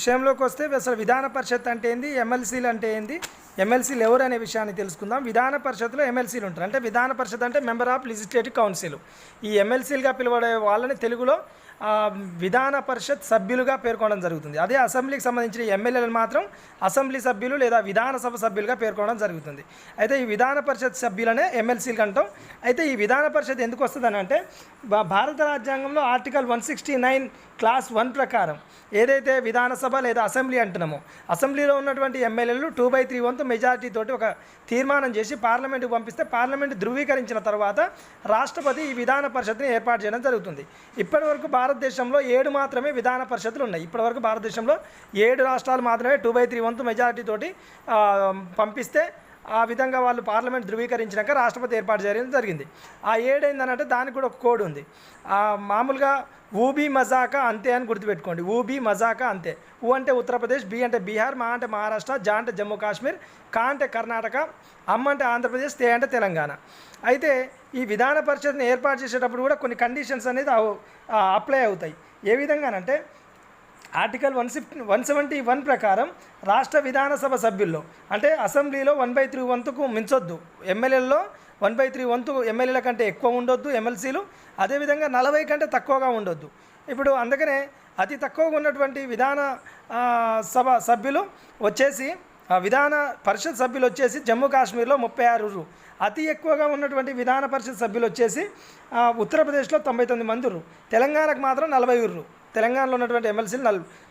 విషయంలోకి వస్తే అసలు విధాన పరిషత్ అంటే ఏంది, ఎమ్మెల్సీలు అంటే ఏంది, ఎమ్మెల్సీలు ఎవరు అనే విషయాన్ని తెలుసుకుందాం. విధాన పరిషత్లో ఎమ్మెల్సీలు ఉంటారు. అంటే విధాన పరిషత్ అంటే మెంబర్ ఆఫ్ లెజిస్లేటివ్ కౌన్సిల్. ఈ ఎమ్మెల్సీలుగా పిలువడే వాళ్ళని తెలుగులో విధాన పరిషత్ సభ్యులుగా పేర్కొనడం జరుగుతుంది. అదే అసెంబ్లీకి సంబంధించిన ఎమ్మెల్యేలను మాత్రం అసెంబ్లీ సభ్యులు లేదా విధానసభ సభ్యులుగా పేర్కొనడం జరుగుతుంది. అయితే ఈ విధాన పరిషత్ సభ్యులనే ఎమ్మెల్సీలు అంటాం. అయితే ఈ విధాన పరిషత్ ఎందుకు వస్తుందని అంటే భారత రాజ్యాంగంలో ఆర్టికల్ 169 క్లాస్ 1 ప్రకారం ఏదైతే విధానసభ లేదా అసెంబ్లీ అంటున్నామో, అసెంబ్లీలో ఉన్నటువంటి ఎమ్మెల్యేలు 2/3 వంతు మెజారిటీ తోటి ఒక తీర్మానం చేసి పార్లమెంటుకు పంపిస్తే పార్లమెంటు ధృవీకరించిన తర్వాత రాష్ట్రపతి ఈ విధాన పరిషత్ని ఏర్పాటు చేయడం జరుగుతుంది. ఇప్పటివరకు భారతదేశంలో 7 మాత్రమే విధాన పరిషత్తులు ఉన్నాయి. ఇప్పటివరకు భారతదేశంలో 7 రాష్ట్రాలు మాత్రమే 2/3 వంతు మెజారిటీ తోటి పంపిస్తే ఆ విధంగా వాళ్ళు పార్లమెంట్ ధృవీకరించినాక రాష్ట్రపతి ఏర్పాటు చేయడం జరిగింది. ఆ 7 ఏంటంటే దానికి కూడా ఒక కోడ్ ఉంది. మామూలుగా ఊబీ మజాకా అంతే అని గుర్తుపెట్టుకోండి. ఊబీ మజాకా అంతే. ఊ అంటే ఉత్తరప్రదేశ్, బి అంటే బీహార్, మా అంటే మహారాష్ట్ర, జా అంటే జమ్మూ కాశ్మీర్, కా అంటే కర్ణాటక, అమ్మ అంటే ఆంధ్రప్రదేశ్, తే అంటే తెలంగాణ. అయితే ఈ విధాన పరిషత్ని ఏర్పాటు చేసేటప్పుడు కూడా కొన్ని కండిషన్స్ అనేది అప్లై అవుతాయి. ఏ విధంగానంటే ఆర్టికల్ 171 ప్రకారం రాష్ట్ర విధానసభ సభ్యుల్లో అంటే అసెంబ్లీలో 1/3 వంతుకు మించొద్దు. ఎమ్మెల్యేలలో 1/3 వంతు ఎమ్మెల్యేల కంటే ఎక్కువ ఉండొద్దు ఎమ్మెల్సీలు. అదేవిధంగా 40 కంటే తక్కువగా ఉండొద్దు. ఇప్పుడు అందుకనే అతి తక్కువగా ఉన్నటువంటి విధాన సభ సభ్యులు వచ్చేసి విధాన పరిషత్ సభ్యులు వచ్చేసి జమ్మూ కాశ్మీర్లో 36. అతి ఎక్కువగా ఉన్నటువంటి విధాన పరిషత్ సభ్యులు వచ్చేసి ఉత్తరప్రదేశ్లో 99 మంది. తెలంగాణకు మాత్రం 40. తెలంగాణలో ఉన్నటువంటి ఎమ్మెల్సీలు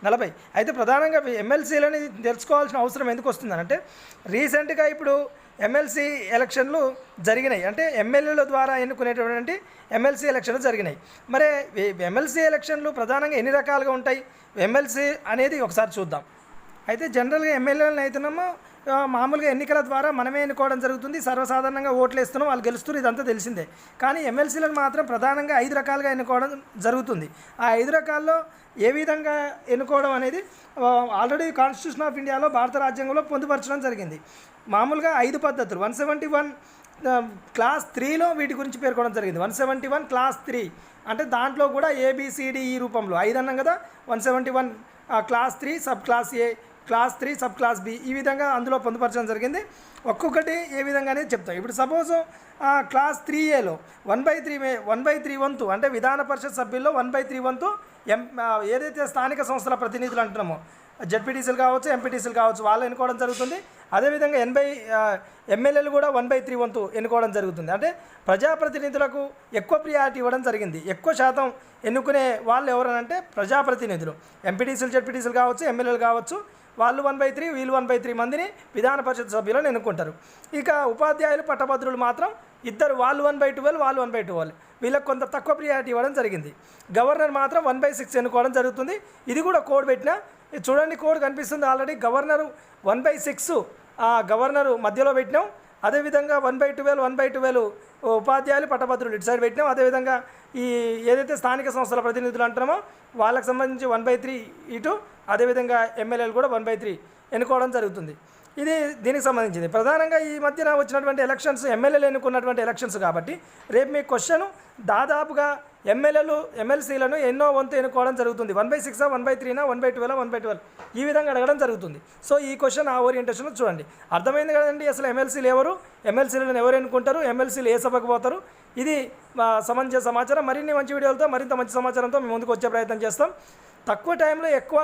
40. అయితే ప్రధానంగా ఎమ్మెల్సీలని తెలుసుకోవాల్సిన అవసరం ఎందుకు వస్తుందనంటే రీసెంట్గా ఇప్పుడు ఎమ్మెల్సీ ఎలక్షన్లు జరిగినాయి. అంటే ఎమ్మెల్యేల ద్వారా ఎన్నుకునేటటువంటి ఎమ్మెల్సీ ఎలక్షన్లు జరిగినాయి. మరి ఎమ్మెల్సీ ఎలక్షన్లు ప్రధానంగా ఎన్ని రకాలుగా ఉంటాయి, ఎమ్మెల్సీ అనేది ఒకసారి చూద్దాం. అయితే జనరల్గా ఎమ్మెల్యేలను అయితేనేమో మామూలుగా ఎన్నికల ద్వారా మనమే ఎన్నుకోవడం జరుగుతుంది. సర్వసాధారణంగా ఓట్లు వేస్తున్నాం, వాళ్ళు గెలుస్తారు, ఇదంతా తెలిసిందే. కానీ ఎమ్మెల్సీలను మాత్రం ప్రధానంగా 5 రకాలుగా ఎన్నుకోవడం జరుగుతుంది. ఆ 5 రకాల్లో ఏ విధంగా ఎన్నుకోవడం అనేది ఆల్రెడీ కాన్స్టిట్యూషన్ ఆఫ్ ఇండియాలో భారత రాజ్యాంగంలో పొందుపరచడం జరిగింది. మామూలుగా 5 పద్ధతులు 171 క్లాస్ 3లో వీటి గురించి పేర్కొనడం జరిగింది. 171 క్లాస్ 3 అంటే దాంట్లో కూడా ABCDE రూపంలో 5 అన్నాం కదా. 171 క్లాస్ 3 సబ్ క్లాస్ ఏ, క్లాస్ 3 సబ్ క్లాస్ బి, ఈ విధంగా అందులో పొందుపరచడం జరిగింది. ఒక్కొక్కటి ఏ విధంగానే చెప్తాం. ఇప్పుడు సపోజ్ క్లాస్ 3ఏలో 1/3 వంతు అంటే విధాన పరిషత్ సభ్యుల్లో 1/3 వంతు ఏదైతే స్థానిక సంస్థల ప్రతినిధులు అంటున్నామో జెడ్పీటీసీలు కావచ్చు, ఎంపీటీసీలు కావచ్చు, వాళ్ళు ఎన్నుకోవడం జరుగుతుంది. అదేవిధంగా ఎమ్మెల్యేలు కూడా 1/3 వంతు ఎన్నుకోవడం జరుగుతుంది. అంటే ప్రజాప్రతినిధులకు ఎక్కువ ప్రియారిటీ ఇవ్వడం జరిగింది. ఎక్కువ శాతం ఎన్నుకునే వాళ్ళు ఎవరనంటే ప్రజాప్రతినిధులు. ఎంపీటీసీలు, జెడ్పీటీసీలు కావచ్చు, ఎమ్మెల్యేలు కావచ్చు, వాళ్ళు 1/3, వీళ్ళు 1/3 మందిని విధాన పరిషత్ సభ్యులను ఎన్నుకుంటారు. ఇక ఉపాధ్యాయులు, పట్టభద్రులు మాత్రం ఇద్దరు, వాళ్ళు 1/12, వాళ్ళు 1/12. వీళ్ళకి కొంత తక్కువ ప్రియారిటీ ఇవ్వడం జరిగింది. గవర్నర్ మాత్రం 1/6 ఎన్నుకోవడం జరుగుతుంది. ఇది కూడా కోడ్ పెట్టినా చూడండి, కోడ్ కనిపిస్తుంది ఆల్రెడీ. గవర్నరు 1/6 గవర్నరు మధ్యలో పెట్టినాం. అదేవిధంగా 1/12 ఉపాధ్యాయులు, పట్టభద్రులు ఇటు సైడ్ పెట్టినాం. అదేవిధంగా ఈ ఏదైతే స్థానిక సంస్థల ప్రతినిధులు అంటున్నామో వాళ్ళకి సంబంధించి 1/3 ఇటు, అదేవిధంగా ఎమ్మెల్యేలు కూడా 1/3 ఎన్నుకోవడం జరుగుతుంది. ఇది దీనికి సంబంధించింది. ప్రధానంగా ఈ మధ్యన వచ్చినటువంటి ఎలక్షన్స్ ఎమ్మెల్యేలు ఎన్నుకున్నటువంటి ఎలక్షన్స్ కాబట్టి రేపు మీ క్వశ్చన్ దాదాపుగా ఎమ్మెల్సీలను ఎన్నో వంతు ఎన్నుకోవడం జరుగుతుంది. 1/6, 1/3, 1/12, 1/12 ఈ విధంగా అడగడం జరుగుతుంది. సో ఈ క్వశ్చన్ ఆ ఓరియంటేషన్లో చూడండి. అర్థమైంది కదండి అసలు ఎమ్మెల్సీలు ఎవరు, ఎమ్మెల్సీలను ఎవరు ఎన్నుకుంటారు, ఎమ్మెల్సీలు ఏ సభకు పోతారు. ఇది సంబంధించిన సమాచారం. మరిన్ని మంచి వీడియోలతో, మరింత మంచి సమాచారంతో మేము ముందుకు వచ్చే ప్రయత్నం చేస్తాం. తక్కువ టైంలో ఎక్కువ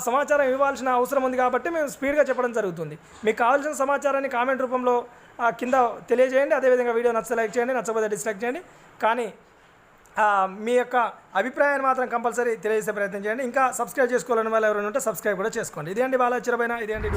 సమాచారం ఇవ్వాల్సిన అవసరం ఉంది కాబట్టి మేము స్పీడ్గా చెప్పడం జరుగుతుంది. మీకు కావాల్సిన సమాచారాన్ని కామెంట్ రూపంలో కింద తెలియజేయండి. అదేవిధంగా వీడియో నచ్చితే లైక్ చేయండి, నచ్చకపోతే డిస్లైక్ చేయండి. కానీ మీ యొక్క అభిప్రాయాన్ని మాత్రం కంపల్సరీ తెలియజేసే ప్రయత్నం చేయండి. ఇంకా సబ్స్క్రైబ్ చేసుకోవాలని వాళ్ళు ఎవరైనా ఉంటే సబ్స్క్రైబ్ కూడా చేసుకోండి. ఇదే అండి బాలాజీ చిరబైన, ఇదే అండి